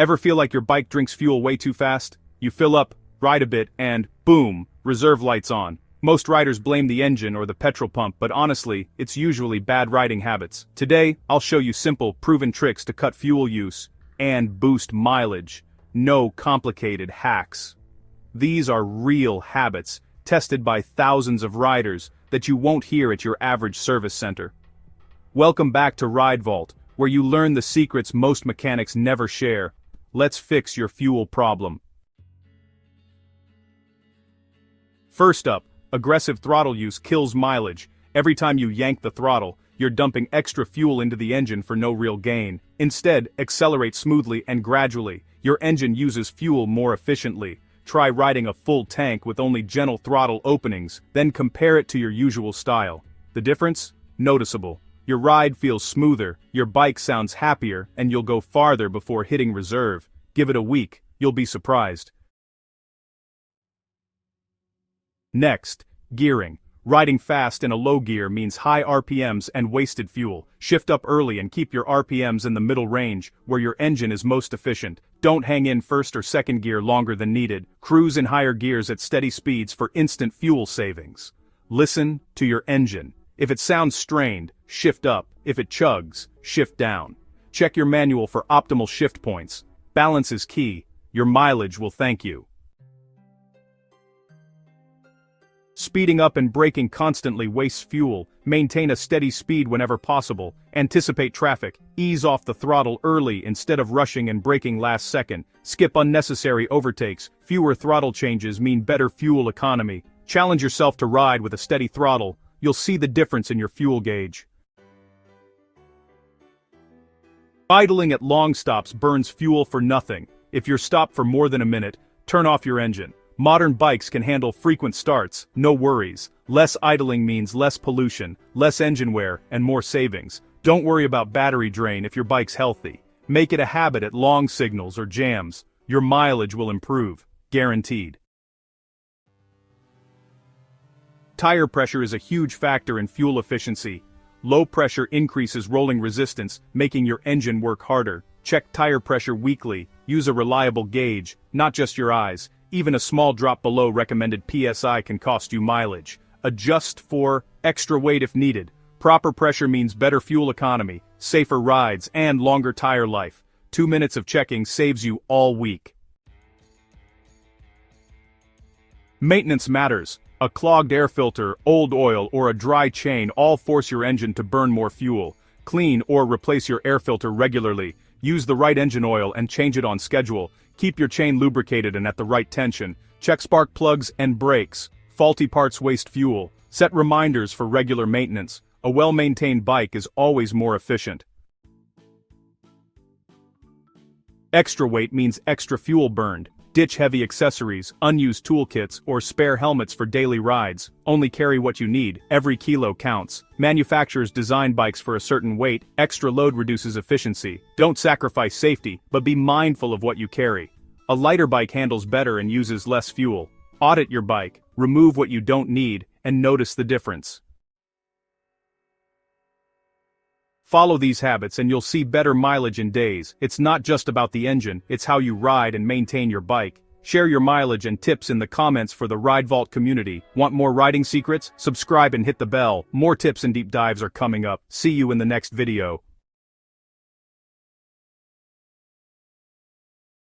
Ever feel like your bike drinks fuel way too fast? You fill up, ride a bit, and boom, reserve lights on. Most riders blame the engine or the petrol pump, but honestly, it's usually bad riding habits. Today, I'll show you simple, proven tricks to cut fuel use and boost mileage. No complicated hacks. These are real habits, tested by thousands of riders, that you won't hear at your average service center. Welcome back to RideVault, where you learn the secrets most mechanics never share. Let's fix your fuel problem. First up, aggressive throttle use kills mileage. Every time you yank the throttle, you're dumping extra fuel into the engine for no real gain. Instead, accelerate smoothly and gradually. Your engine uses fuel more efficiently. Try riding a full tank with only gentle throttle openings, then compare it to your usual style. The difference? Noticeable. Your ride feels smoother, your bike sounds happier, and you'll go farther before hitting reserve. Give it a week, you'll be surprised. Next, gearing. Riding fast in a low gear means high RPMs and wasted fuel. Shift up early and keep your RPMs in the middle range, where your engine is most efficient. Don't hang in first or second gear longer than needed. Cruise in higher gears at steady speeds for instant fuel savings. Listen to your engine. If it sounds strained, shift up. If it chugs, shift down. Check your manual for optimal shift points. Balance is key. Your mileage will thank you. Speeding up and braking constantly wastes fuel. Maintain a steady speed whenever possible. Anticipate traffic. Ease off the throttle early instead of rushing and braking last second. Skip unnecessary overtakes. Fewer throttle changes mean better fuel economy. Challenge yourself to ride with a steady throttle. You'll see the difference in your fuel gauge. Idling at long stops burns fuel for nothing. If you're stopped for more than a minute, turn off your engine. Modern bikes can handle frequent starts, no worries. Less idling means less pollution, less engine wear, and more savings. Don't worry about battery drain if your bike's healthy. Make it a habit at long signals or jams. Your mileage will improve, guaranteed. Tire pressure is a huge factor in fuel efficiency. Low pressure increases rolling resistance, making your engine work harder. Check tire pressure weekly. Use a reliable gauge, not just your eyes. Even a small drop below recommended PSI can cost you mileage. Adjust for extra weight if needed. Proper pressure means better fuel economy, safer rides, and longer tire life. 2 minutes of checking saves you all week. Maintenance matters. A clogged air filter, old oil, or a dry chain all force your engine to burn more fuel. Clean or replace your air filter regularly. Use the right engine oil and change it on schedule. Keep your chain lubricated and at the right tension. Check spark plugs and brakes. Faulty parts waste fuel. Set reminders for regular maintenance. A well-maintained bike is always more efficient. Extra weight means extra fuel burned. Ditch heavy accessories, unused toolkits, or spare helmets for daily rides. Only carry what you need. Every kilo counts. Manufacturers design bikes for a certain weight. Extra load reduces efficiency. Don't sacrifice safety, but be mindful of what you carry. A lighter bike handles better and uses less fuel. Audit your bike, remove what you don't need, and notice the difference. Follow these habits and you'll see better mileage in days. It's not just about the engine, it's how you ride and maintain your bike. Share your mileage and tips in the comments for the RideVault community. Want more riding secrets? Subscribe and hit the bell. More tips and deep dives are coming up. See you in the next video.